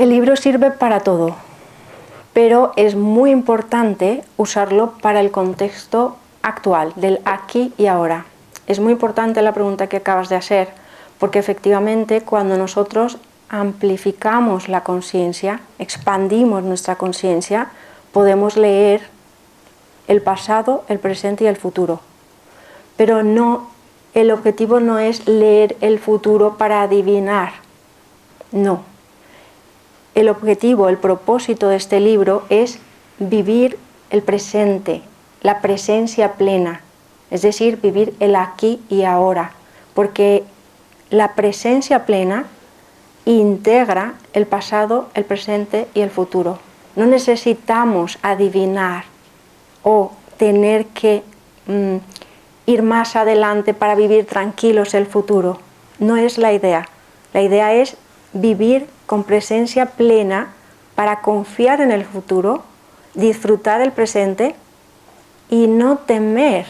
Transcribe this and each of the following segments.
El libro sirve para todo, pero es muy importante usarlo para el contexto actual, del aquí y ahora. Es muy importante la pregunta que acabas de hacer, porque efectivamente cuando nosotros amplificamos la conciencia, expandimos nuestra conciencia, podemos leer el pasado, el presente y el futuro. Pero no, el objetivo no es leer el futuro para adivinar, no. El objetivo, el propósito de este libro es vivir el presente, la presencia plena, es decir, vivir el aquí y ahora, porque la presencia plena integra el pasado, el presente y el futuro. No necesitamos adivinar o tener que ir más adelante para vivir tranquilos el futuro. No es la idea. La idea es vivir con presencia plena para confiar en el futuro, disfrutar el presente y no temer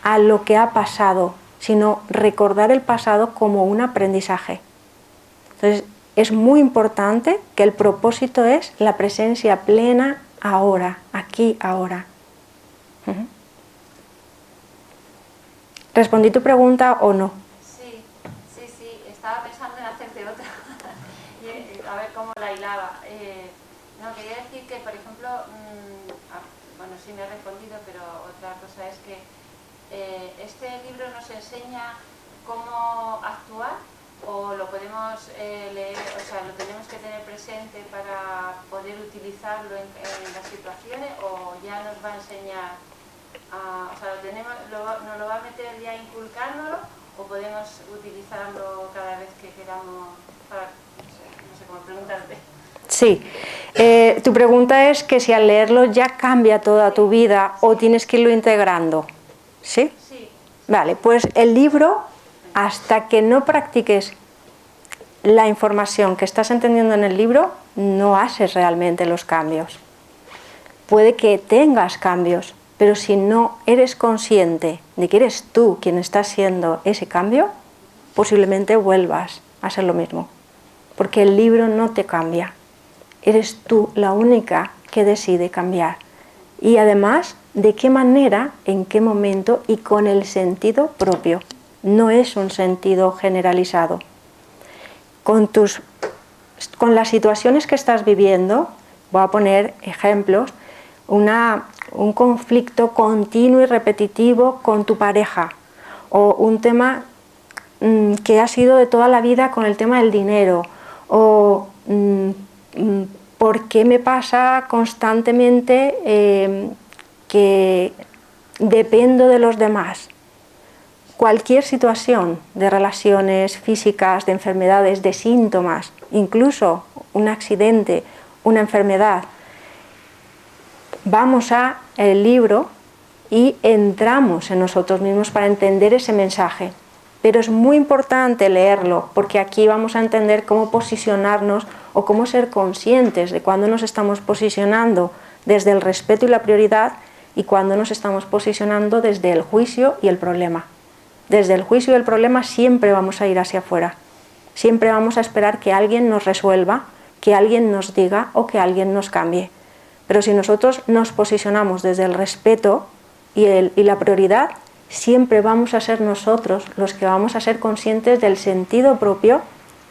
a lo que ha pasado, sino recordar el pasado como un aprendizaje. Entonces, es muy importante que el propósito es la presencia plena ahora, aquí, ahora. ¿Respondí tu pregunta o no? Sí, estaba pensando en hacerte otra, a ver cómo la hilaba. No, quería decir que, por ejemplo, bueno, sí me he respondido, pero otra cosa es que este libro nos enseña cómo actuar, o lo podemos leer, o sea, lo tenemos que tener presente para poder utilizarlo en las situaciones, o ya nos va a enseñar, o sea, nos lo va a meter ya inculcándolo, o podemos utilizarlo cada vez que queramos, para, no sé cómo preguntarte. Sí, tu pregunta es que si al leerlo ya cambia toda tu vida o tienes que irlo integrando, ¿sí? Sí. Vale, pues el libro, hasta que no practiques la información que estás entendiendo en el libro, no haces realmente los cambios. Puede que tengas cambios, pero si no eres consciente de que eres tú quien está haciendo ese cambio, posiblemente vuelvas a hacer lo mismo, porque el libro no te cambia. Eres tú la única que decide cambiar. Y además, de qué manera, en qué momento y con el sentido propio. No es un sentido generalizado. Con las situaciones que estás viviendo, voy a poner ejemplos, un conflicto continuo y repetitivo con tu pareja, o un tema que ha sido de toda la vida con el tema del dinero, o ¿por qué me pasa constantemente que dependo de los demás? Cualquier situación de relaciones físicas, de enfermedades, de síntomas, incluso un accidente, una enfermedad, vamos al libro y entramos en nosotros mismos para entender ese mensaje. Pero es muy importante leerlo, porque aquí vamos a entender cómo posicionarnos o cómo ser conscientes de cuándo nos estamos posicionando desde el respeto y la prioridad y cuándo nos estamos posicionando desde el juicio y el problema. Desde el juicio y el problema siempre vamos a ir hacia afuera. Siempre vamos a esperar que alguien nos resuelva, que alguien nos diga o que alguien nos cambie. Pero si nosotros nos posicionamos desde el respeto y la prioridad, siempre vamos a ser nosotros los que vamos a ser conscientes del sentido propio,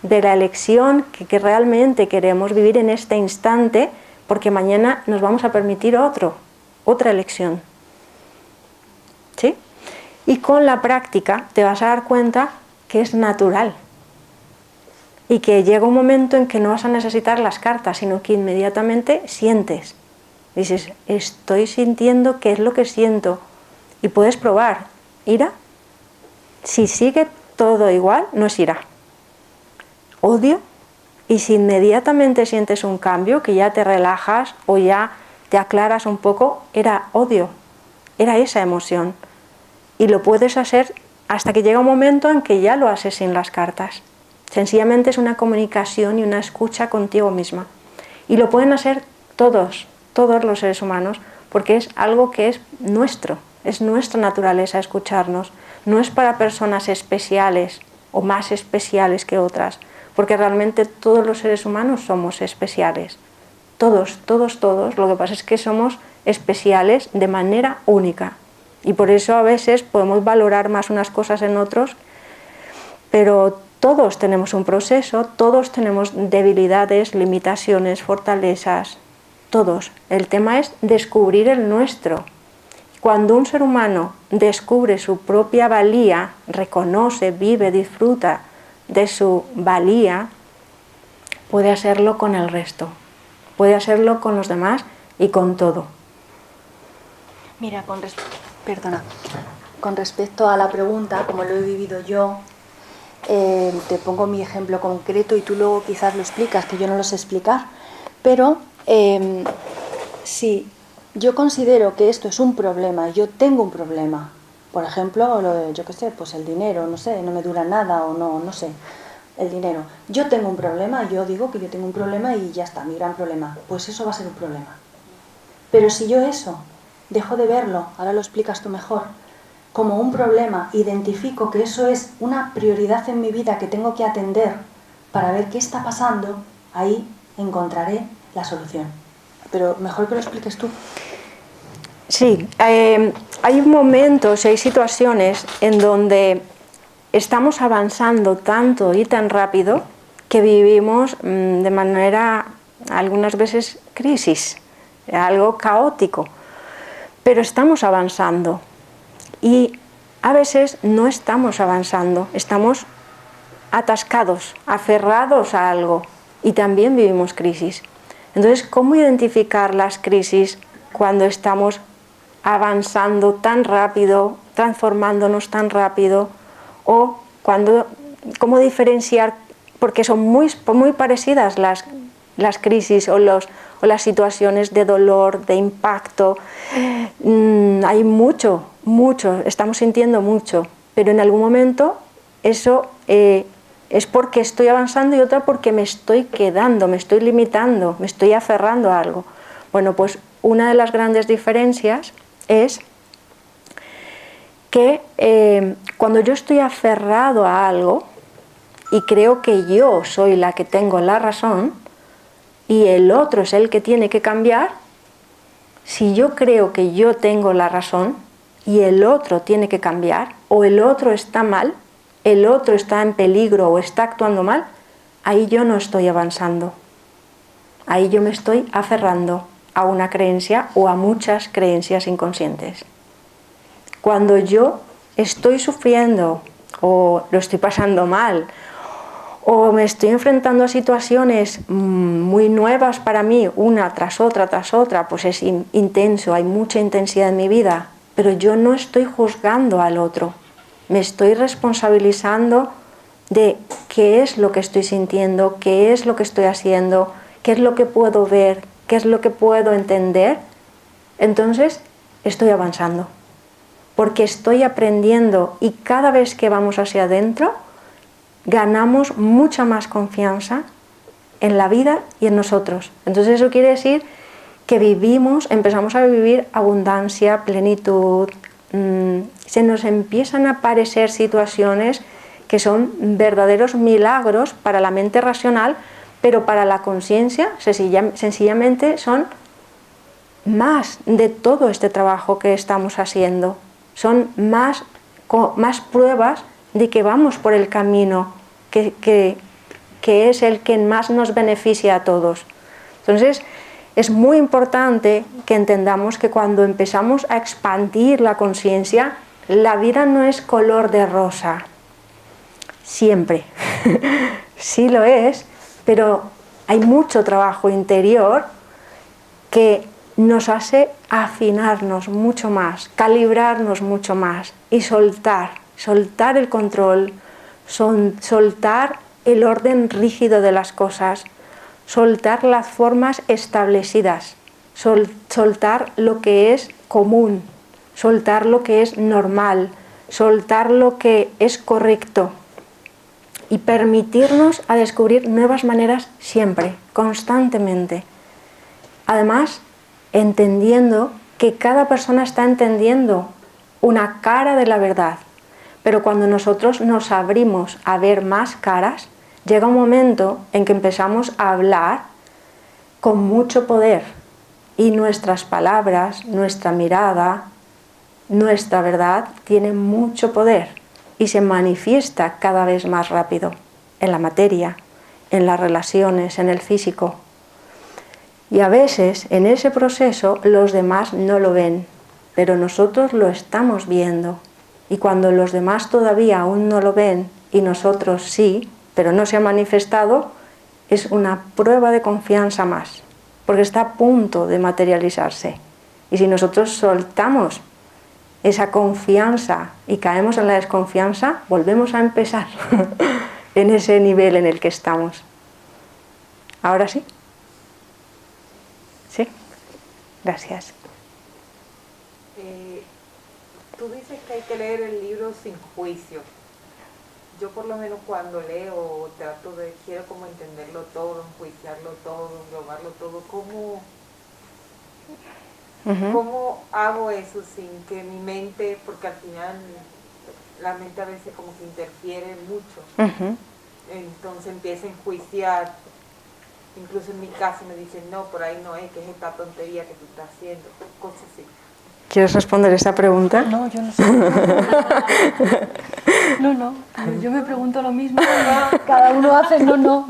de la elección que realmente queremos vivir en este instante, porque mañana nos vamos a permitir otra elección. ¿Sí? Y con la práctica te vas a dar cuenta que es natural y que llega un momento en que no vas a necesitar las cartas, sino que inmediatamente sientes. Dices, estoy sintiendo qué es lo que siento. Y puedes probar, ira. Si sigue todo igual, no es ira. Odio. Y si inmediatamente sientes un cambio, que ya te relajas o ya te aclaras un poco, era odio. Era esa emoción. Y lo puedes hacer hasta que llega un momento en que ya lo haces sin las cartas. Sencillamente es una comunicación y una escucha contigo misma. Y lo pueden hacer todos los seres humanos, porque es algo que es nuestro. Es nuestra naturaleza escucharnos. No es para personas especiales o más especiales que otras, porque realmente todos los seres humanos somos especiales. Todos, todos, todos. Lo que pasa es que somos especiales de manera única. Y por eso a veces podemos valorar más unas cosas en otros, pero todos tenemos un proceso, todos tenemos debilidades, limitaciones, fortalezas, todos. El tema es descubrir el nuestro. Cuando un ser humano descubre su propia valía, reconoce, vive, disfruta de su valía, puede hacerlo con el resto, puede hacerlo con los demás y con todo. Mira, con respecto a la pregunta, como lo he vivido yo, te pongo mi ejemplo concreto y tú luego quizás lo explicas, que yo no lo sé explicar, pero si yo considero que esto es un problema, yo tengo un problema, por ejemplo, yo qué sé, pues el dinero, no sé, no me dura nada o no sé, el dinero. Yo tengo un problema, yo digo que yo tengo un problema y ya está, mi gran problema, pues eso va a ser un problema. Pero si yo eso dejo de verlo, ahora lo explicas tú mejor, como un problema, identifico que eso es una prioridad en mi vida que tengo que atender para ver qué está pasando, ahí encontraré la solución. Pero mejor que lo expliques tú. Sí, hay momentos, hay situaciones en donde estamos avanzando tanto y tan rápido que vivimos de manera, algunas veces, crisis, algo caótico, pero estamos avanzando. Y a veces no estamos avanzando, estamos atascados, aferrados a algo y también vivimos crisis. Entonces, ¿cómo identificar las crisis cuando estamos avanzando tan rápido, transformándonos tan rápido? O cómo diferenciar, porque son muy parecidas las crisis o las situaciones de dolor, de impacto. Hay mucho, estamos sintiendo mucho, pero en algún momento eso es porque estoy avanzando y otra porque me estoy quedando, me estoy limitando, me estoy aferrando a algo. Bueno, pues una de las grandes diferencias es que cuando yo estoy aferrado a algo y creo que yo soy la que tengo la razón y el otro es el que tiene que cambiar, si yo creo que yo tengo la razón y el otro tiene que cambiar, o el otro está mal, el otro está en peligro o está actuando mal, ahí yo no estoy avanzando. Ahí yo me estoy aferrando a una creencia o a muchas creencias inconscientes. Cuando yo estoy sufriendo o lo estoy pasando mal o me estoy enfrentando a situaciones muy nuevas para mí, una tras otra, pues es intenso, hay mucha intensidad en mi vida, pero yo no estoy juzgando al otro, me estoy responsabilizando de qué es lo que estoy sintiendo, qué es lo que estoy haciendo, qué es lo que puedo ver, qué es lo que puedo entender. Entonces estoy avanzando, porque estoy aprendiendo y cada vez que vamos hacia adentro ganamos mucha más confianza en la vida y en nosotros. Entonces eso quiere decir que empezamos a vivir abundancia, plenitud, se nos empiezan a aparecer situaciones que son verdaderos milagros para la mente racional, pero para la conciencia sencillamente son más de todo este trabajo que estamos haciendo, son más pruebas de que vamos por el camino que es el que más nos beneficia a todos. Entonces es muy importante que entendamos que cuando empezamos a expandir la conciencia, la vida no es color de rosa, siempre, sí lo es, pero hay mucho trabajo interior que nos hace afinarnos mucho más, calibrarnos mucho más y soltar el control, soltar el orden rígido de las cosas, soltar las formas establecidas, soltar lo que es común, soltar lo que es normal, soltar lo que es correcto y permitirnos a descubrir nuevas maneras siempre, constantemente. Además, entendiendo que cada persona está entendiendo una cara de la verdad, pero cuando nosotros nos abrimos a ver más caras, llega un momento en que empezamos a hablar con mucho poder y nuestras palabras, nuestra mirada, nuestra verdad tiene mucho poder y se manifiesta cada vez más rápido en la materia, en las relaciones, en el físico. Y a veces en ese proceso los demás no lo ven, pero nosotros lo estamos viendo. Y cuando los demás todavía aún no lo ven y nosotros sí, pero no se ha manifestado, es una prueba de confianza más, porque está a punto de materializarse. Y si nosotros soltamos esa confianza y caemos en la desconfianza, volvemos a empezar en ese nivel en el que estamos. ¿Ahora sí? ¿Sí? Gracias. Tú dices que hay que leer el libro sin juicio. Yo por lo menos cuando leo trato de, quiero como entenderlo todo, enjuiciarlo todo, englobarlo todo. ¿Cómo hago eso sin que mi mente, porque al final la mente a veces como que interfiere mucho, entonces empieza a enjuiciar, incluso en mi caso me dicen, no, por ahí no es, que es esta tontería que tú estás haciendo, cosas así. ¿Quieres responder esta pregunta? No, yo no sé. No, yo me pregunto lo mismo. Cada uno hace, no.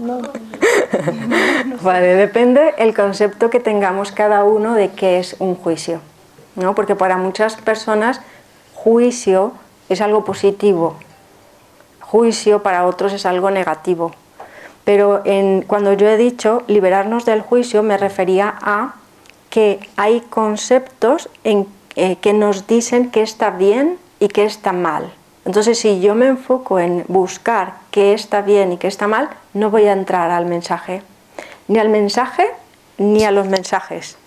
Vale, depende el concepto que tengamos cada uno de qué es un juicio, ¿no? Porque para muchas personas juicio es algo positivo, juicio para otros es algo negativo. Pero cuando yo he dicho liberarnos del juicio me refería a que hay conceptos que nos dicen qué está bien y qué está mal. Entonces, si yo me enfoco en buscar qué está bien y qué está mal, no voy a entrar al mensaje, ni al mensaje ni a los mensajes.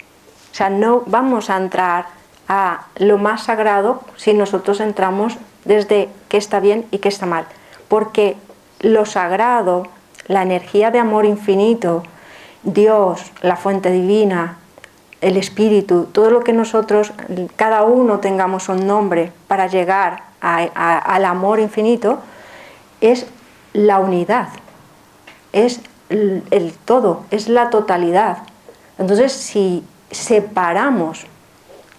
O sea, no vamos a entrar a lo más sagrado si nosotros entramos desde qué está bien y qué está mal. Porque lo sagrado, la energía de amor infinito, Dios, la fuente divina, el espíritu, todo lo que nosotros, cada uno tengamos un nombre para llegar al amor infinito, es la unidad, es el todo, es la totalidad. Entonces, si separamos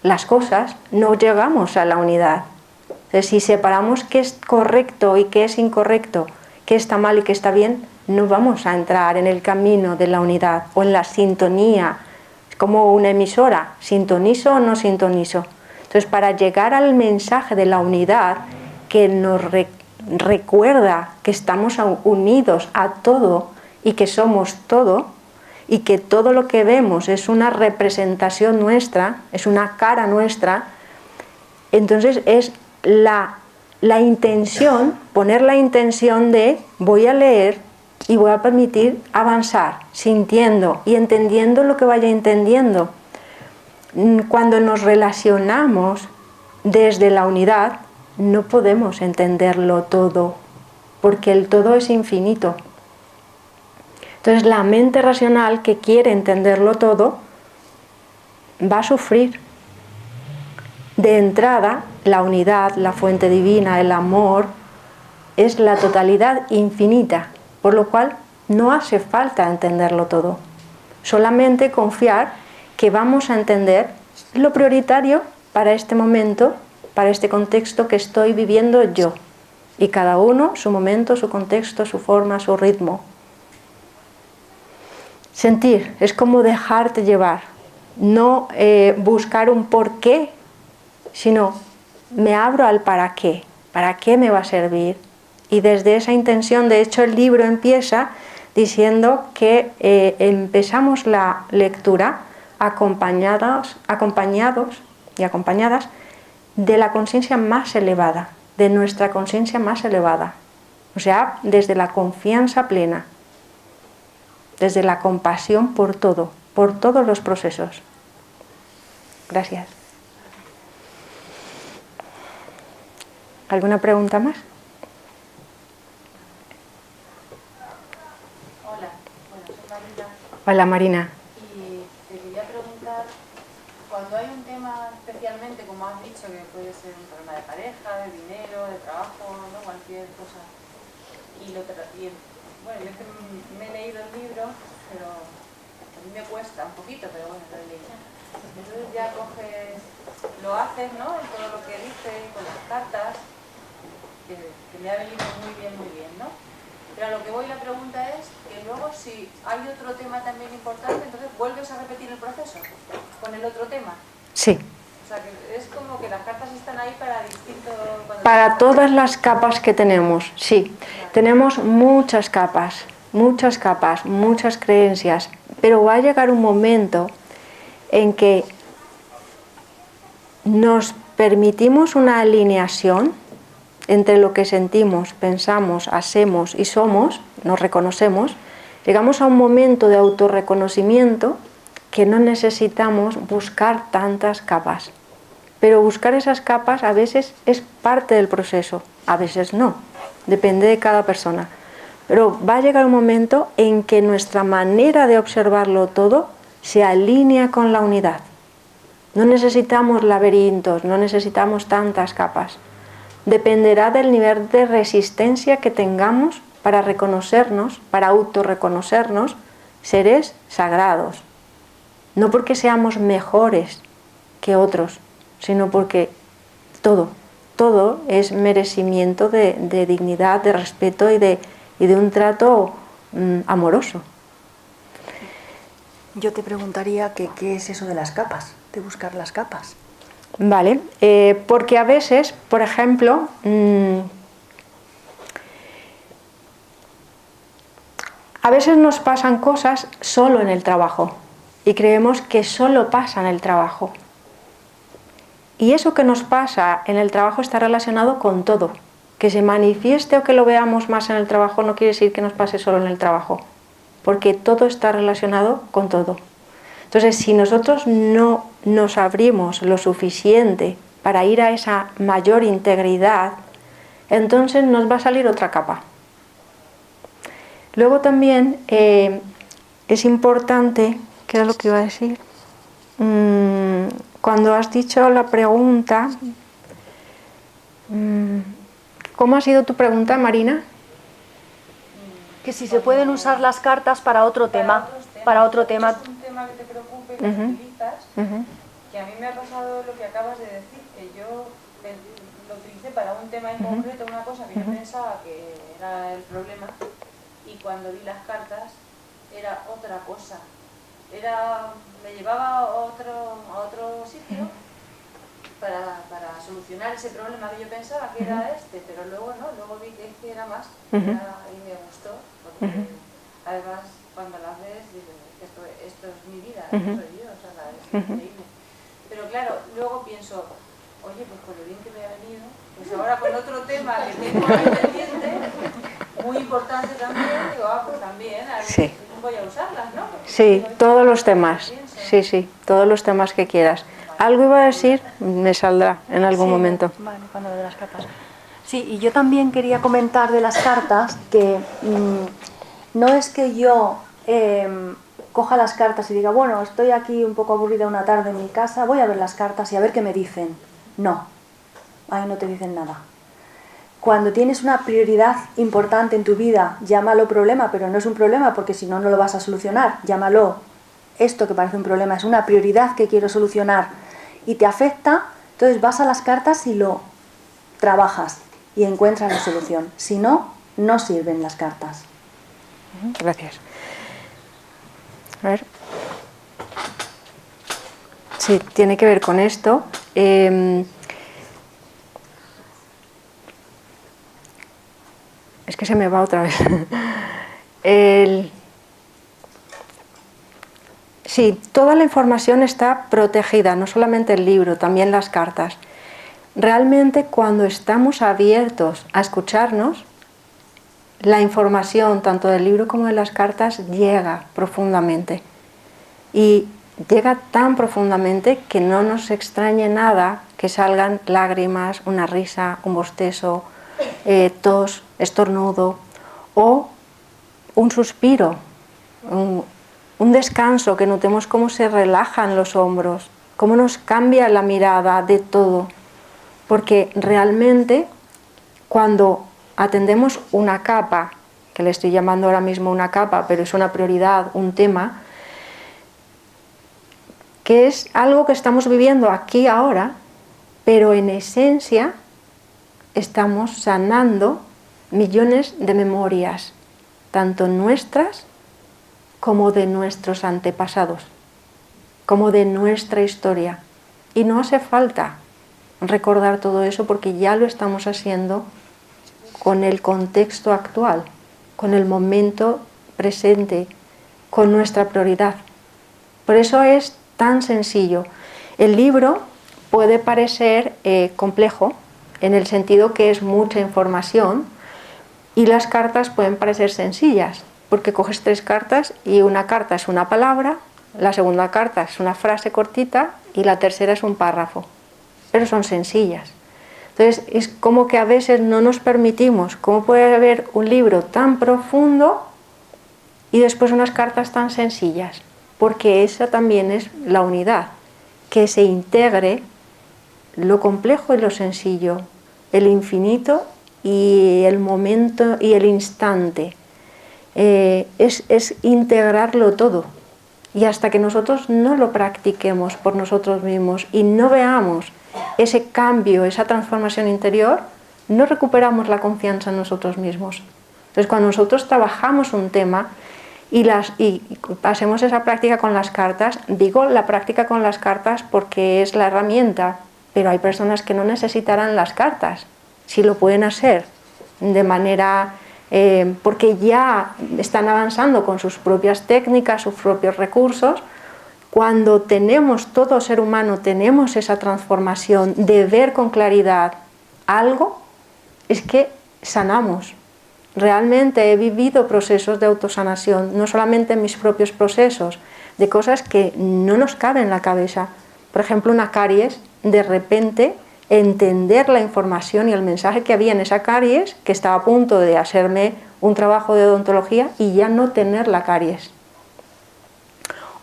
las cosas, no llegamos a la unidad. Entonces, si separamos qué es correcto y qué es incorrecto, qué está mal y qué está bien, no vamos a entrar en el camino de la unidad o en la sintonía. Como una emisora, ¿sintonizo o no sintonizo? Entonces, para llegar al mensaje de la unidad que nos recuerda que estamos unidos a todo y que somos todo y que todo lo que vemos es una representación nuestra, es una cara nuestra, entonces es la intención, poner la intención de voy a leer y voy a permitir avanzar, sintiendo y entendiendo lo que vaya entendiendo. Cuando nos relacionamos desde la unidad, no podemos entenderlo todo, porque el todo es infinito. Entonces la mente racional que quiere entenderlo todo, va a sufrir. De entrada, la unidad, la fuente divina, el amor, es la totalidad infinita. Por lo cual no hace falta entenderlo todo, solamente confiar que vamos a entender lo prioritario para este momento, para este contexto que estoy viviendo yo. Y cada uno, su momento, su contexto, su forma, su ritmo. Sentir, es como dejarte llevar, no buscar un porqué, sino me abro al para qué me va a servir. Y desde esa intención, de hecho, el libro empieza diciendo que empezamos la lectura acompañados y acompañadas de la conciencia más elevada, de nuestra conciencia más elevada. O sea, desde la confianza plena, desde la compasión por todo, por todos los procesos. Gracias. ¿Alguna pregunta más? Hola Marina. Y te quería preguntar, cuando hay un tema especialmente, como has dicho, que puede ser un problema de pareja, de dinero, de trabajo, ¿no? Cualquier cosa, y bueno, yo que me he leído el libro, pero a mí me cuesta un poquito, pero bueno, lo he leído. Entonces ya coges, lo haces, ¿no? En todo lo que dice, con las cartas, que me ha venido muy bien, ¿no? Pero a lo que voy, la pregunta es que luego si hay otro tema también importante, entonces vuelves a repetir el proceso con el otro tema. Sí. O sea, que es como que las cartas están ahí para distintos... Para todas las capas que tenemos, sí. Vale. Tenemos muchas capas, muchas creencias, pero va a llegar un momento en que nos permitimos una alineación entre lo que sentimos, pensamos, hacemos y somos, nos reconocemos, llegamos a un momento de autorreconocimiento que no necesitamos buscar tantas capas. Pero buscar esas capas a veces es parte del proceso, a veces no, depende de cada persona. Pero va a llegar un momento en que nuestra manera de observarlo todo se alinea con la unidad. No necesitamos laberintos, no necesitamos tantas capas. Dependerá del nivel de resistencia que tengamos para reconocernos, para autorreconocernos, seres sagrados. No porque seamos mejores que otros, sino porque todo es merecimiento de dignidad, de respeto y de un trato amoroso. Yo te preguntaría que qué es eso de las capas, de buscar las capas. Vale, porque a veces, por ejemplo, a veces nos pasan cosas solo en el trabajo y creemos que solo pasa en el trabajo. Y eso que nos pasa en el trabajo está relacionado con todo. Que se manifieste o que lo veamos más en el trabajo no quiere decir que nos pase solo en el trabajo, porque todo está relacionado con todo. Entonces, si nosotros no nos abrimos lo suficiente para ir a esa mayor integridad, entonces nos va a salir otra capa. Luego también es importante, ¿qué era lo que iba a decir? Cuando has dicho la pregunta, ¿cómo ha sido tu pregunta, Marina? Que si se pueden usar las cartas para otro tema. Para otro tema. Es un tema que te preocupe, que lo utilizas, que a mí me ha pasado lo que acabas de decir, que yo lo utilicé para un tema en concreto, una cosa que yo pensaba que era el problema, y cuando vi las cartas era otra cosa. Me llevaba a otro sitio para solucionar ese problema que yo pensaba que era pero luego no, luego vi que era más y me gustó, porque además cuando las ves dices, esto es mi vida, esto soy yo, o sea, es increíble. Pero claro, luego pienso, oye, pues por lo bien que me ha venido, pues ahora con otro tema que tengo ahí pendiente, muy importante también, digo, pues también, a ver, Sí. voy a usarlas, ¿no? Sí, todos los temas. Sí, todos los temas que quieras. Algo iba a decir, me saldrá en algún momento. Vale, cuando lo de las cartas. Sí, y yo también quería comentar de las cartas que no es que yo coja las cartas y diga, bueno, estoy aquí un poco aburrida una tarde en mi casa, voy a ver las cartas y a ver qué me dicen. No, ahí no te dicen nada. Cuando tienes una prioridad importante en tu vida, llámalo problema, pero no es un problema porque si no, no lo vas a solucionar. Llámalo, esto que parece un problema, es una prioridad que quiero solucionar y te afecta, entonces vas a las cartas y lo trabajas y encuentras la solución. Si no, no sirven las cartas. Gracias. A ver. Sí, tiene que ver con esto. Es que se me va otra vez. Sí, toda la información está protegida, no solamente el libro, también las cartas. Realmente cuando estamos abiertos a escucharnos, la información, tanto del libro como de las cartas, llega profundamente. Y llega tan profundamente que no nos extrañe nada que salgan lágrimas, una risa, un bostezo, tos, estornudo o un suspiro, un descanso, que notemos cómo se relajan los hombros, cómo nos cambia la mirada de todo. Porque realmente cuando atendemos una capa que le estoy llamando ahora mismo una capa, pero es una prioridad, un tema, que es algo que estamos viviendo aquí ahora, pero en esencia estamos sanando millones de memorias, tanto nuestras como de nuestros antepasados, como de nuestra historia. Y no hace falta recordar todo eso porque ya lo estamos haciendo con el contexto actual, con el momento presente, con nuestra prioridad. Por eso es tan sencillo. El libro puede parecer complejo en el sentido que es mucha información y las cartas pueden parecer sencillas porque coges 3 cartas y una carta es una palabra, la segunda carta es una frase cortita y la tercera es un párrafo, pero son sencillas. Entonces es como que a veces no nos permitimos, ¿cómo puede haber un libro tan profundo y después unas cartas tan sencillas? Porque esa también es la unidad, que se integre lo complejo y lo sencillo, el infinito y el momento y el instante. Es integrarlo todo. Y hasta que nosotros no lo practiquemos por nosotros mismos y no veamos ese cambio, esa transformación interior, no recuperamos la confianza en nosotros mismos. Entonces, cuando nosotros trabajamos un tema y hacemos esa práctica con las cartas, digo la práctica con las cartas porque es la herramienta, pero hay personas que no necesitarán las cartas, si lo pueden hacer de manera... porque ya están avanzando con sus propias técnicas, sus propios recursos. Cuando tenemos, todo ser humano, tenemos esa transformación de ver con claridad algo, es que sanamos. Realmente he vivido procesos de autosanación, no solamente mis propios procesos, de cosas que no nos caben en la cabeza. Por ejemplo, una caries, de repente entender la información y el mensaje que había en esa caries, que estaba a punto de hacerme un trabajo de odontología y ya no tener la caries.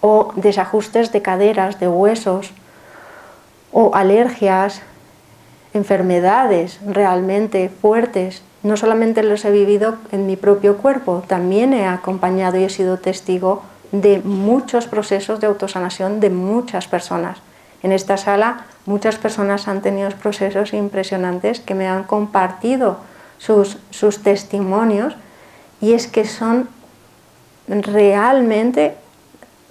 O desajustes de caderas, de huesos, o alergias, enfermedades realmente fuertes. No solamente los he vivido en mi propio cuerpo, también he acompañado y he sido testigo de muchos procesos de autosanación de muchas personas. En esta sala muchas personas han tenido procesos impresionantes que me han compartido sus testimonios y es que son realmente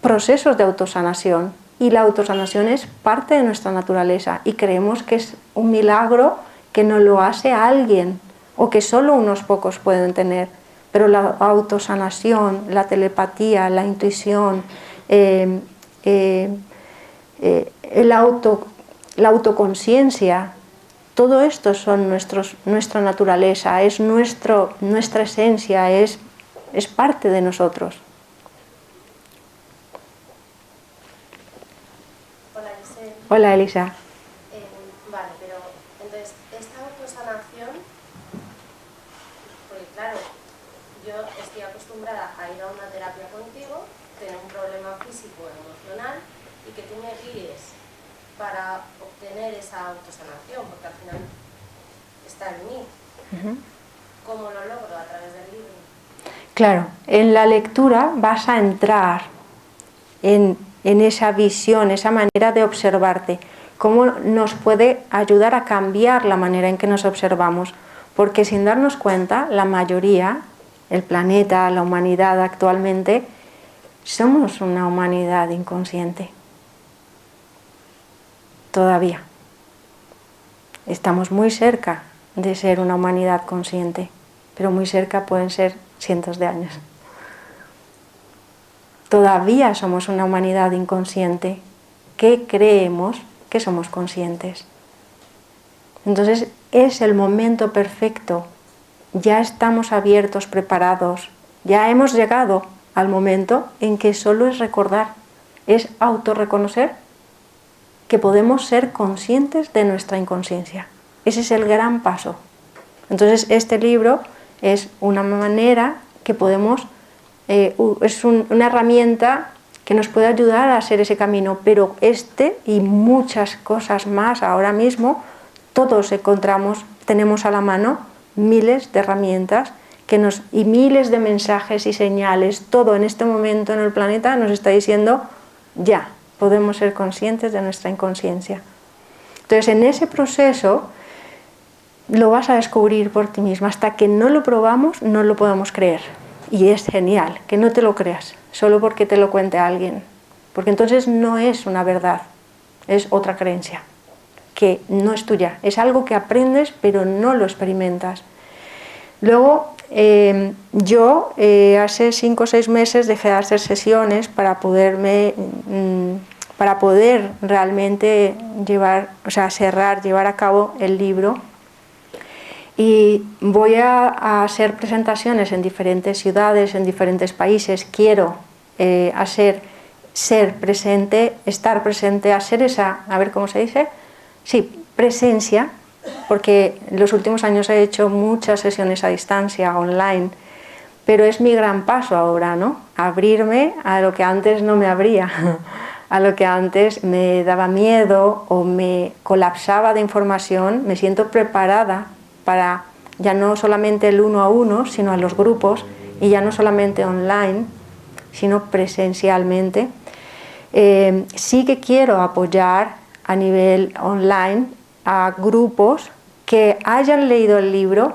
procesos de autosanación y la autosanación es parte de nuestra naturaleza y creemos que es un milagro que no lo hace alguien o que solo unos pocos pueden tener, pero la autosanación, la telepatía, la intuición, la autoconciencia, todo esto son nuestra naturaleza, es nuestra esencia, es parte de nosotros. Hola, Elise. Hola, Elisa. Vale, pero entonces, esta autosanación, porque claro, yo estoy acostumbrada a ir a una terapia contigo, tener un problema físico o emocional, y que tú me guíes para obtener esa autosanación, porque al final está en mí. ¿Cómo lo logro? A través del libro. Claro, en la lectura vas a entrar en esa visión, esa manera de observarte, cómo nos puede ayudar a cambiar la manera en que nos observamos, porque sin darnos cuenta, la mayoría, el planeta, la humanidad actualmente, somos una humanidad inconsciente. Todavía. Estamos muy cerca de ser una humanidad consciente, pero muy cerca pueden ser cientos de años. Todavía somos una humanidad inconsciente que creemos que somos conscientes. Entonces es el momento perfecto. Ya estamos abiertos, preparados. Ya hemos llegado al momento en que solo es recordar, es autorreconocer que podemos ser conscientes de nuestra inconsciencia. Ese es el gran paso. Entonces este libro es una manera que podemos, una herramienta que nos puede ayudar a hacer ese camino, pero este y muchas cosas más ahora mismo, todos tenemos a la mano miles de herramientas y miles de mensajes y señales, todo en este momento en el planeta nos está diciendo ya, podemos ser conscientes de nuestra inconsciencia. Entonces en ese proceso lo vas a descubrir por ti mismo. Hasta que no lo probamos no lo podemos creer. Y es genial que no te lo creas solo porque te lo cuente alguien, porque entonces no es una verdad, es otra creencia que no es tuya, es algo que aprendes pero no lo experimentas. Luego yo hace 5 o 6 meses dejé de hacer sesiones para poder realmente llevar a cabo el libro, y voy a hacer presentaciones en diferentes ciudades, en diferentes países. Quiero estar presente, hacer esa, a ver cómo se dice, sí, presencia, porque en los últimos años he hecho muchas sesiones a distancia, online, pero es mi gran paso ahora, ¿no? Abrirme a lo que antes no me abría, a lo que antes me daba miedo o me colapsaba de información. Me siento preparada para ya no solamente el 1 a 1, sino a los grupos, y ya no solamente online, sino presencialmente. Sí que quiero apoyar a nivel online a grupos que hayan leído el libro,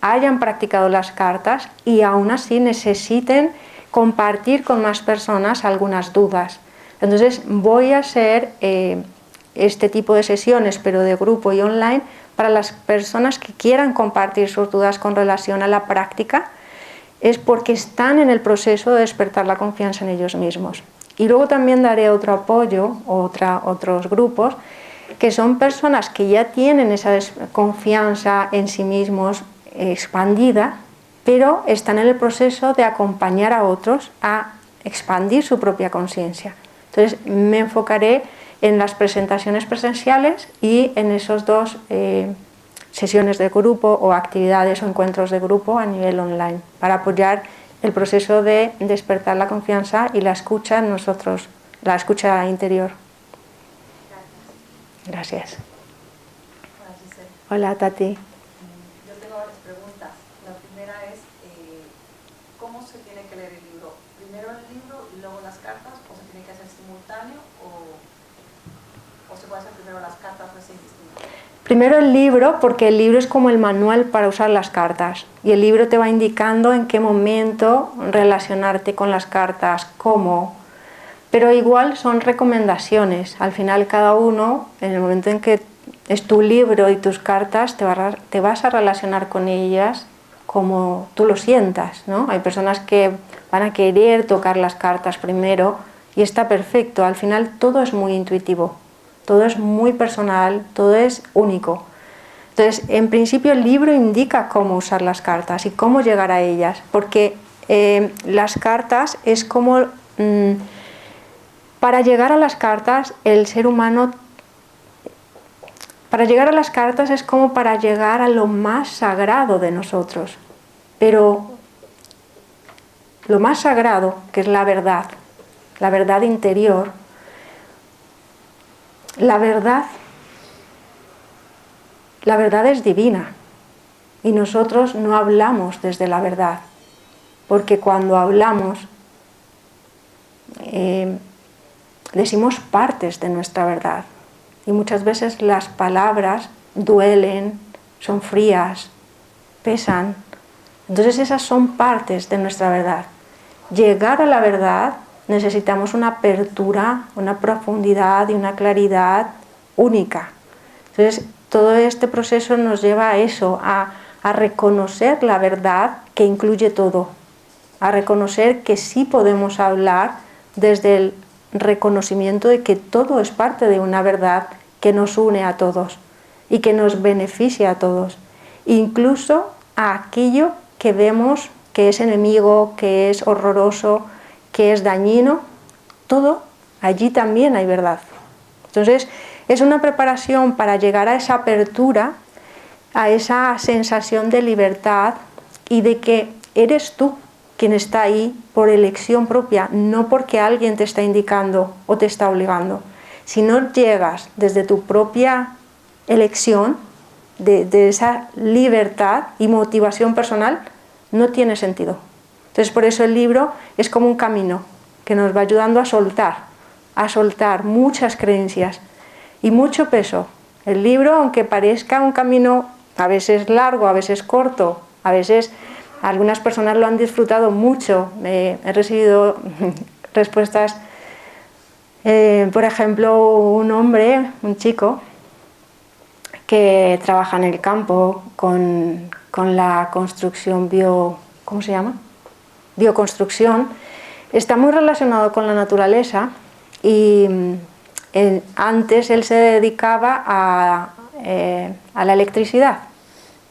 hayan practicado las cartas y aún así necesiten compartir con más personas algunas dudas. Entonces voy a hacer este tipo de sesiones, pero de grupo y online, para las personas que quieran compartir sus dudas con relación a la práctica. Es porque están en el proceso de despertar la confianza en ellos mismos. Y luego también daré otro apoyo, otros grupos, que son personas que ya tienen esa confianza en sí mismos expandida, pero están en el proceso de acompañar a otros a expandir su propia conciencia. Entonces me enfocaré en las presentaciones presenciales y en esos 2 sesiones de grupo o actividades o encuentros de grupo a nivel online, para apoyar el proceso de despertar la confianza y la escucha en nosotros, la escucha interior. Gracias. Hola, Giselle. Hola, Tati. Yo tengo varias preguntas. La primera es, ¿cómo se tiene que leer el libro? ¿Primero el libro y luego las cartas? ¿O se tiene que hacer simultáneo? ¿O se puede hacer primero las cartas recién distintas? Primero el libro, porque el libro es como el manual para usar las cartas, y el libro te va indicando en qué momento relacionarte con las cartas, cómo, pero igual son recomendaciones. Al final cada uno, en el momento en que es tu libro y tus cartas, te vas a relacionar con ellas como tú lo sientas, ¿no? Hay personas que van a querer tocar las cartas primero y está perfecto. Al final todo es muy intuitivo. Todo es muy personal, todo es único. Entonces, en principio el libro indica cómo usar las cartas y cómo llegar a ellas, porque las cartas es como... para llegar a las cartas, el ser humano... Para llegar a las cartas es como para llegar a lo más sagrado de nosotros. Pero lo más sagrado, que es la verdad interior, la verdad es divina, y nosotros no hablamos desde la verdad, porque cuando hablamos decimos partes de nuestra verdad, y muchas veces las palabras duelen, son frías, pesan. Entonces esas son partes de nuestra verdad. Llegar a la verdad necesitamos una apertura, una profundidad y una claridad única. Entonces, todo este proceso nos lleva a eso, a reconocer la verdad que incluye todo, a reconocer que sí podemos hablar desde el reconocimiento de que todo es parte de una verdad que nos une a todos y que nos beneficia a todos, incluso a aquello que vemos que es enemigo, que es horroroso, que es dañino, todo, allí también hay verdad. Entonces, es una preparación para llegar a esa apertura, a esa sensación de libertad y de que eres tú quien está ahí por elección propia, no porque alguien te está indicando o te está obligando. Si no llegas desde tu propia elección, de esa libertad y motivación personal, no tiene sentido. Entonces por eso el libro es como un camino que nos va ayudando a soltar muchas creencias y mucho peso. El libro, aunque parezca un camino a veces largo, a veces corto, a veces algunas personas lo han disfrutado mucho, he recibido respuestas, por ejemplo, un hombre, un chico, que trabaja en el campo con la construcción ¿cómo se llama? Bioconstrucción, está muy relacionado con la naturaleza y antes él se dedicaba a la electricidad,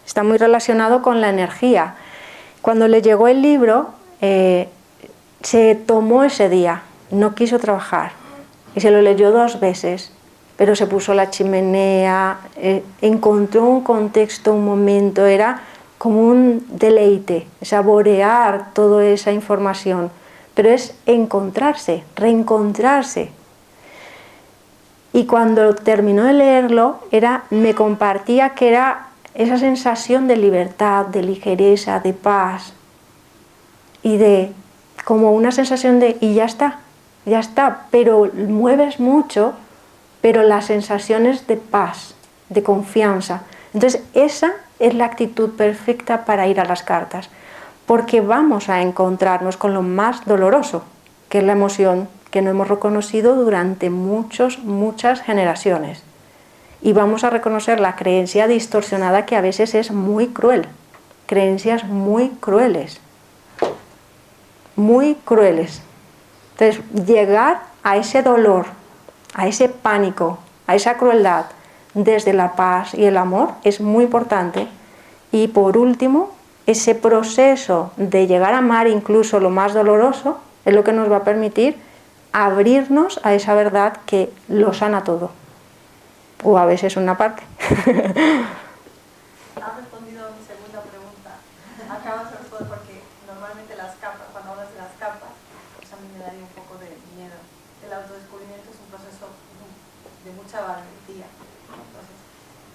está muy relacionado con la energía. Cuando le llegó el libro, se tomó ese día, no quiso trabajar y se lo leyó 2 veces, pero se puso la chimenea, encontró un contexto, un momento, era como un deleite, saborear toda esa información, pero es encontrarse, reencontrarse. Y cuando terminó de leerlo, me compartía que era esa sensación de libertad, de ligereza, de paz y de como una sensación de y ya está, pero mueves mucho, pero la sensación es de paz, de confianza. Entonces esa es la actitud perfecta para ir a las cartas, porque vamos a encontrarnos con lo más doloroso, que es la emoción que no hemos reconocido durante muchas generaciones. Y vamos a reconocer la creencia distorsionada que a veces es muy cruel, creencias muy crueles. Entonces, llegar a ese dolor, a ese pánico, a esa crueldad, desde la paz y el amor es muy importante. Y por último, ese proceso de llegar a amar incluso lo más doloroso es lo que nos va a permitir abrirnos a esa verdad que lo sana todo. O a veces una parte. Has respondido a mi segunda pregunta. Acabas de responder porque normalmente las capas, cuando hablas de las capas, pues a mí me daría un poco de miedo. El autodescubrimiento es un proceso de mucha valentía. Entonces,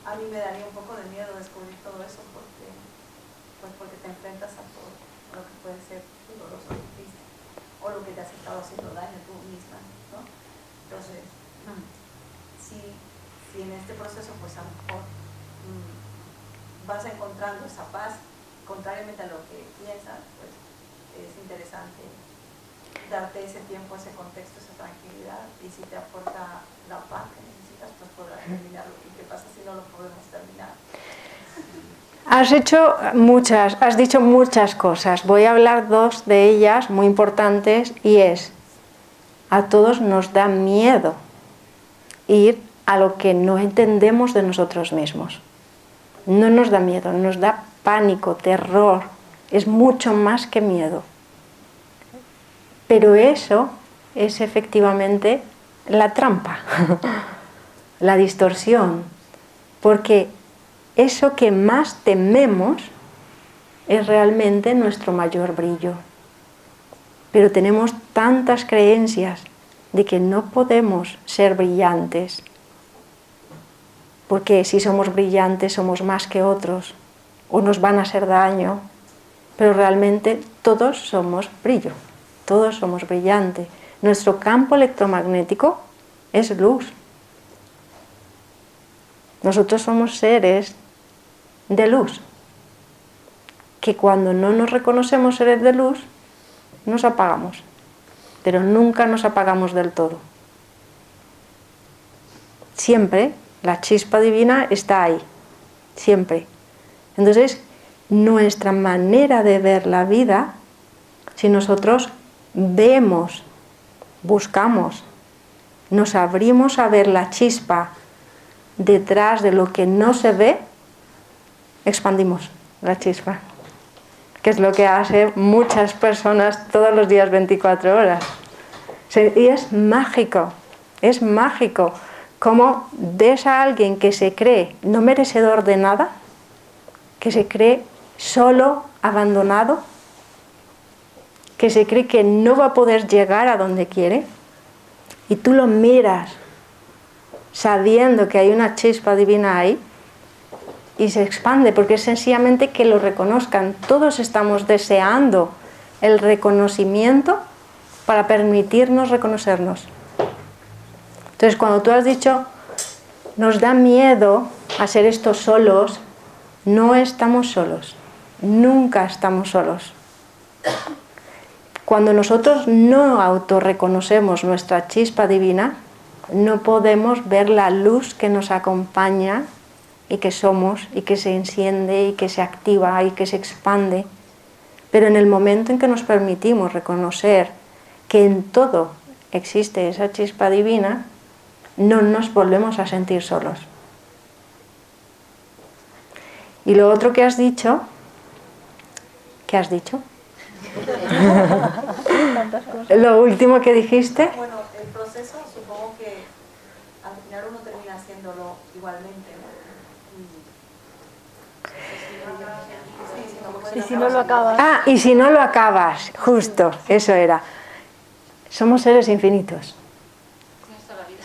a mí me daría un poco de miedo descubrir todo eso porque te enfrentas a todo lo que puede ser doloroso y triste o lo que te has estado haciendo daño tú misma, ¿no? Entonces, si en este proceso pues a lo mejor vas encontrando esa paz, contrariamente a lo que piensas, pues es interesante darte ese tiempo, ese contexto, esa tranquilidad, y si te aporta la paz que necesitas, pues podrás terminarlo. ¿Y qué pasa si no lo podemos terminar? Has dicho muchas cosas. Voy a hablar 2 de ellas muy importantes y es, a todos nos da miedo ir a lo que no entendemos de nosotros mismos. No nos da miedo, nos da pánico, terror, es mucho más que miedo. Pero eso es efectivamente la trampa, la distorsión, porque eso que más tememos es realmente nuestro mayor brillo. Pero tenemos tantas creencias de que no podemos ser brillantes, porque si somos brillantes somos más que otros, o nos van a hacer daño, pero realmente todos somos brillo, todos somos brillantes. Nuestro campo electromagnético es luz. Nosotros somos seres de luz, que cuando no nos reconocemos seres de luz, nos apagamos, pero nunca nos apagamos del todo. Siempre la chispa divina está ahí, siempre. Entonces, nuestra manera de ver la vida, si nosotros vemos, buscamos, nos abrimos a ver la chispa detrás de lo que no se ve, expandimos la chispa, que es lo que hacen muchas personas todos los días 24 horas. Y es mágico como ves a alguien que se cree no merecedor de nada, que se cree solo, abandonado, que se cree que no va a poder llegar a donde quiere, y tú lo miras sabiendo que hay una chispa divina ahí, y se expande, porque es sencillamente que lo reconozcan. Todos estamos deseando el reconocimiento para permitirnos reconocernos. Entonces, cuando tú has dicho, nos da miedo hacer esto solos, no estamos solos, nunca estamos solos. Cuando nosotros no autorreconocemos nuestra chispa divina, no podemos ver la luz que nos acompaña y que somos, y que se enciende, y que se activa, y que se expande. Pero en el momento en que nos permitimos reconocer que en todo existe esa chispa divina, no nos volvemos a sentir solos. Y lo otro que has dicho, ¿qué has dicho? Lo último que dijiste. Bueno, el proceso supongo que al final uno termina haciéndolo igualmente, ¿no? Y si no lo acabas. Ah, y si no lo acabas, justo, eso era. Somos seres infinitos. Tienes toda la vida.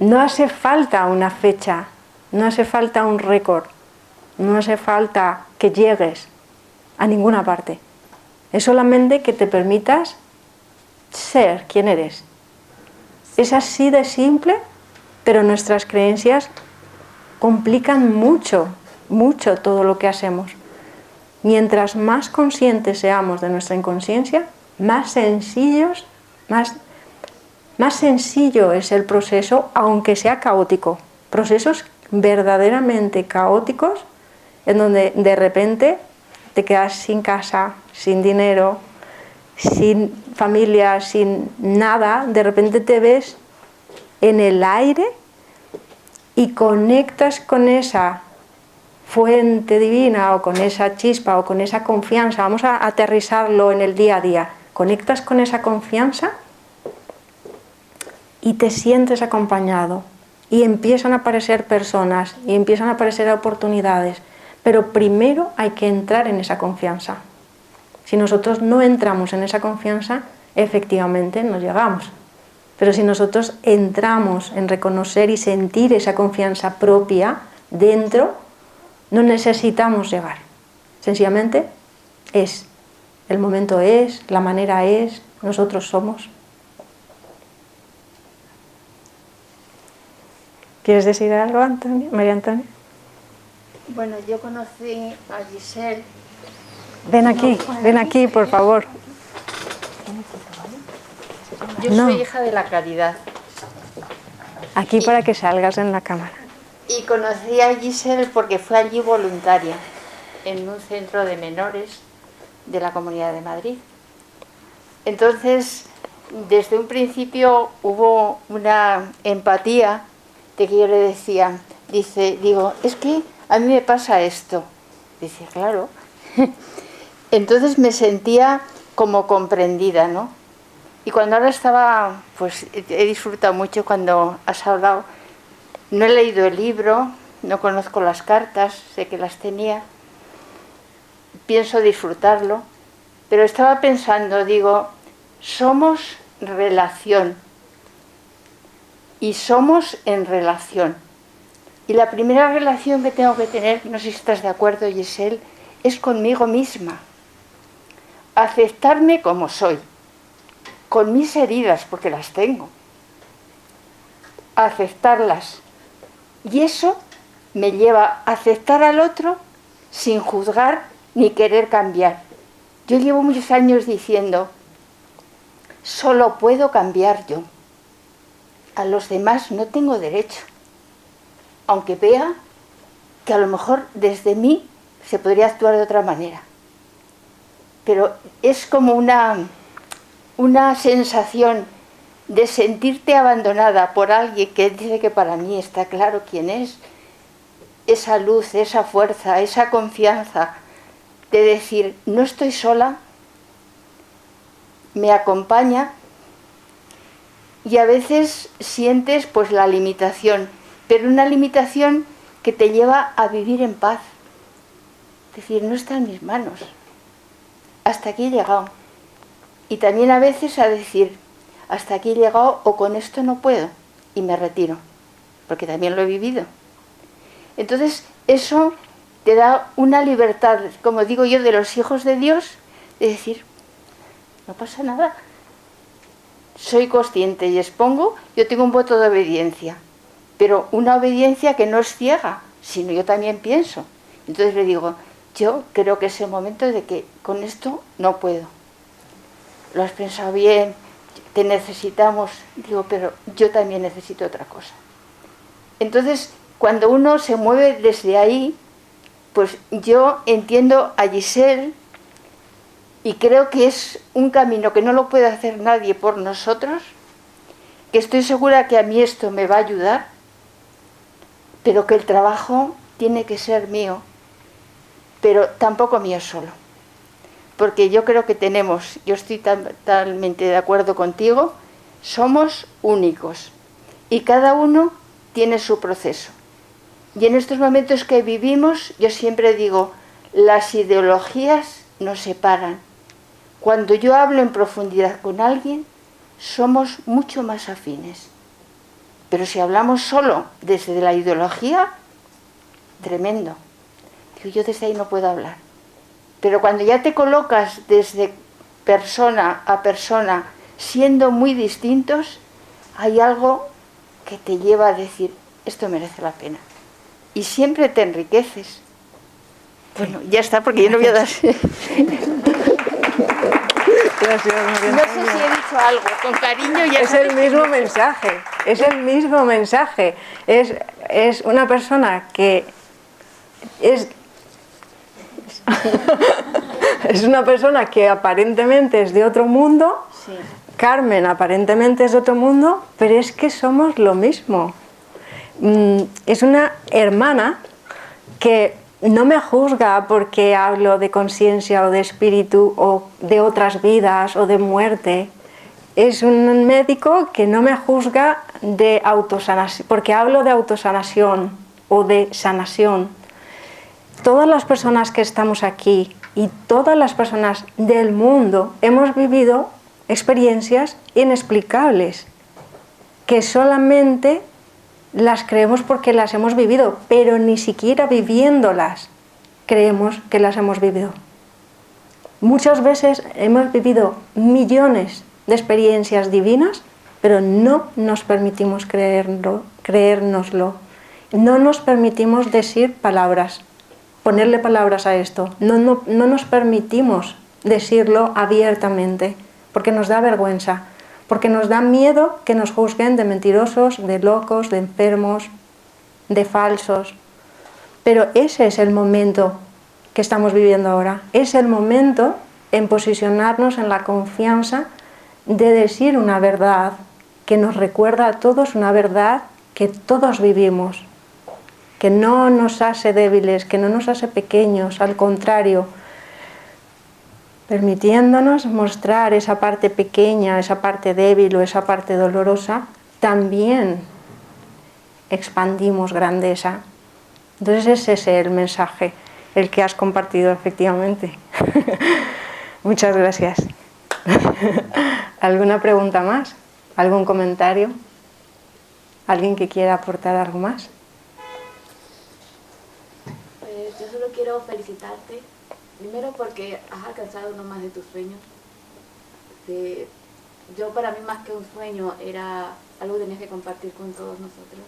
No hace falta una fecha, no hace falta un récord, no hace falta que llegues a ninguna parte. Es solamente que te permitas ser quien eres. Es así de simple, pero nuestras creencias complican mucho, mucho todo lo que hacemos. Mientras más conscientes seamos de nuestra inconsciencia, más sencillo es el proceso, aunque sea caótico. Procesos verdaderamente caóticos, en donde de repente te quedas sin casa, sin dinero, sin familia, sin nada, de repente te ves en el aire y conectas con esa fuente divina o con esa chispa o con esa confianza. Vamos a aterrizarlo en el día a día. Conectas con esa confianza y te sientes acompañado y empiezan a aparecer personas y empiezan a aparecer oportunidades, pero primero hay que entrar en esa confianza. Si nosotros no entramos en esa confianza, efectivamente no llegamos. Pero si nosotros entramos en reconocer y sentir esa confianza propia dentro, no necesitamos llegar. Sencillamente es. El momento es, la manera es, nosotros somos. ¿Quieres decir algo, Antonio? María Antonia? Bueno, yo conocí a Giselle. Ven aquí, por favor. Yo soy hija de la Caridad. Aquí para que salgas en la cámara. Y conocí a Giselle porque fue allí voluntaria, en un centro de menores de la Comunidad de Madrid. Entonces, desde un principio hubo una empatía de que yo le decía, digo, es que a mí me pasa esto. Dice, claro. Entonces me sentía como comprendida, ¿no? Y cuando ahora estaba, pues he disfrutado mucho cuando has hablado. No he leído el libro, no conozco las cartas, sé que las tenía. Pienso disfrutarlo, pero estaba pensando, digo, somos relación y somos en relación. Y la primera relación que tengo que tener, no sé si estás de acuerdo, Giselle, es conmigo misma. Aceptarme como soy, con mis heridas, porque las tengo. Aceptarlas. Y eso me lleva a aceptar al otro sin juzgar ni querer cambiar. Yo llevo muchos años diciendo, solo puedo cambiar yo. A los demás no tengo derecho. Aunque vea que a lo mejor desde mí se podría actuar de otra manera. Pero es como una sensación de sentirte abandonada por alguien que dice que para mí está claro quién es, esa luz, esa fuerza, esa confianza de decir, no estoy sola, me acompaña, y a veces sientes pues la limitación, pero una limitación que te lleva a vivir en paz. Es decir, no está en mis manos, hasta aquí he llegado. Y también a veces a decir, hasta aquí he llegado o con esto no puedo y me retiro, porque también lo he vivido. Entonces eso te da una libertad, como digo yo, de los hijos de Dios, de decir, no pasa nada. Soy consciente y expongo, yo tengo un voto de obediencia, pero una obediencia que no es ciega, sino yo también pienso. Entonces le digo, yo creo que es el momento de que con esto no puedo. Lo has pensado bien, te necesitamos, digo, pero yo también necesito otra cosa. Entonces, cuando uno se mueve desde ahí, pues yo entiendo a Giselle y creo que es un camino que no lo puede hacer nadie por nosotros, que estoy segura que a mí esto me va a ayudar, pero que el trabajo tiene que ser mío, pero tampoco mío solo. Porque yo creo que tenemos, yo estoy totalmente de acuerdo contigo, somos únicos y cada uno tiene su proceso. Y en estos momentos que vivimos, yo siempre digo, las ideologías nos separan. Cuando yo hablo en profundidad con alguien, somos mucho más afines. Pero si hablamos solo desde la ideología, tremendo. Digo, yo desde ahí no puedo hablar. Pero cuando ya te colocas desde persona a persona, siendo muy distintos, hay algo que te lleva a decir, esto merece la pena. Y siempre te enriqueces. Bueno, ya está, porque yo no voy a dar... Gracias, María No sé Antonia. si he dicho algo, con cariño ya Es sabes el que mismo no- mensaje, es el mismo mensaje. Es una persona que es... es una persona que aparentemente es de otro mundo, Sí. Carmen aparentemente es de otro mundo, pero es que somos lo mismo. Es una hermana que no me juzga porque hablo de conciencia o de espíritu o de otras vidas o de muerte. Es un médico que no me juzga de autosanación, porque hablo de autosanación o de sanación. Todas las personas que estamos aquí y todas las personas del mundo hemos vivido experiencias inexplicables que solamente las creemos porque las hemos vivido, pero ni siquiera viviéndolas creemos que las hemos vivido. Muchas veces hemos vivido millones de experiencias divinas, pero no nos permitimos creérnoslo. No nos permitimos decir palabras, ponerle palabras a esto. No nos permitimos decirlo abiertamente, porque nos da vergüenza. Porque nos da miedo que nos juzguen de mentirosos, de locos, de enfermos, de falsos. Pero ese es el momento que estamos viviendo ahora. Es el momento en posicionarnos en la confianza de decir una verdad que nos recuerda a todos, una verdad que todos vivimos, que no nos hace débiles, que no nos hace pequeños, al contrario, permitiéndonos mostrar esa parte pequeña, esa parte débil o esa parte dolorosa, también expandimos grandeza. Entonces ese es el mensaje, el que has compartido efectivamente. Muchas gracias. ¿Alguna pregunta más? ¿Algún comentario? ¿Alguien que quiera aportar algo más? Pues yo solo quiero felicitarte. Primero porque has alcanzado uno más de tus sueños. Yo para mí más que un sueño era algo que tenías que compartir con todos nosotros,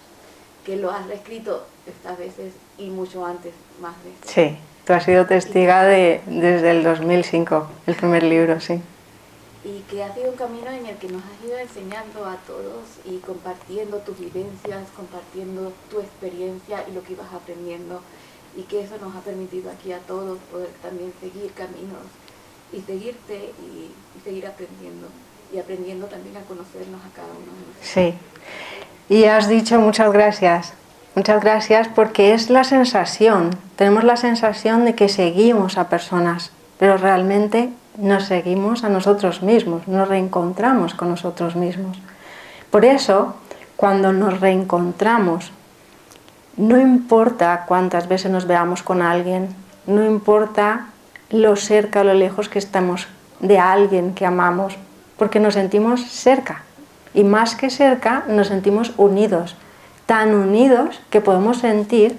que lo has reescrito estas veces y mucho antes, más veces. Sí, tú has sido testiga desde el 2005, el primer libro, sí. Y que ha sido un camino en el que nos has ido enseñando a todos y compartiendo tus vivencias, compartiendo tu experiencia y lo que ibas aprendiendo. Y que eso nos ha permitido aquí a todos poder también seguir caminos y seguirte y seguir aprendiendo. Y aprendiendo también a conocernos a cada uno de nosotros. Sí. Y has dicho muchas gracias porque es la sensación, tenemos la sensación de que seguimos a personas, pero realmente nos seguimos a nosotros mismos, nos reencontramos con nosotros mismos. Por eso, cuando nos reencontramos, no importa cuántas veces nos veamos con alguien, no importa lo cerca o lo lejos que estemos de alguien que amamos, porque nos sentimos cerca. Y más que cerca, nos sentimos unidos. Tan unidos que podemos sentir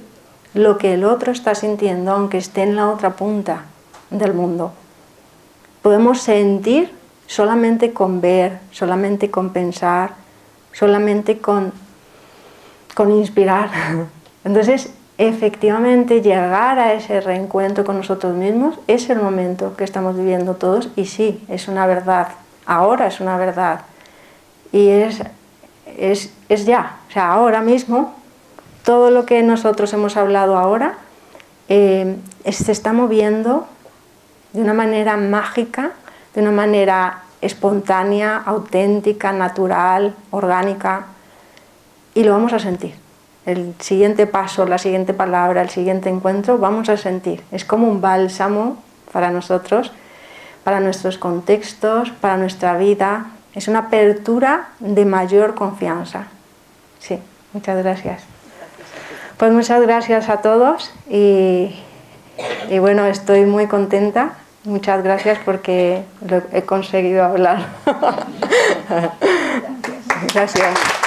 lo que el otro está sintiendo, aunque esté en la otra punta del mundo. Podemos sentir solamente con ver, solamente con pensar, solamente con inspirar. Entonces, efectivamente, llegar a ese reencuentro con nosotros mismos es el momento que estamos viviendo todos, y sí, es una verdad. Ahora es una verdad. Y es ya. O sea, ahora mismo, todo lo que nosotros hemos hablado ahora se está moviendo de una manera mágica, de una manera espontánea, auténtica, natural, orgánica, y lo vamos a sentir. El siguiente paso, la siguiente palabra, el siguiente encuentro, vamos a sentir. Es como un bálsamo para nosotros, para nuestros contextos, para nuestra vida. Es una apertura de mayor confianza. Sí, muchas gracias. Pues muchas gracias a todos y bueno, estoy muy contenta. Muchas gracias porque he conseguido hablar. Gracias.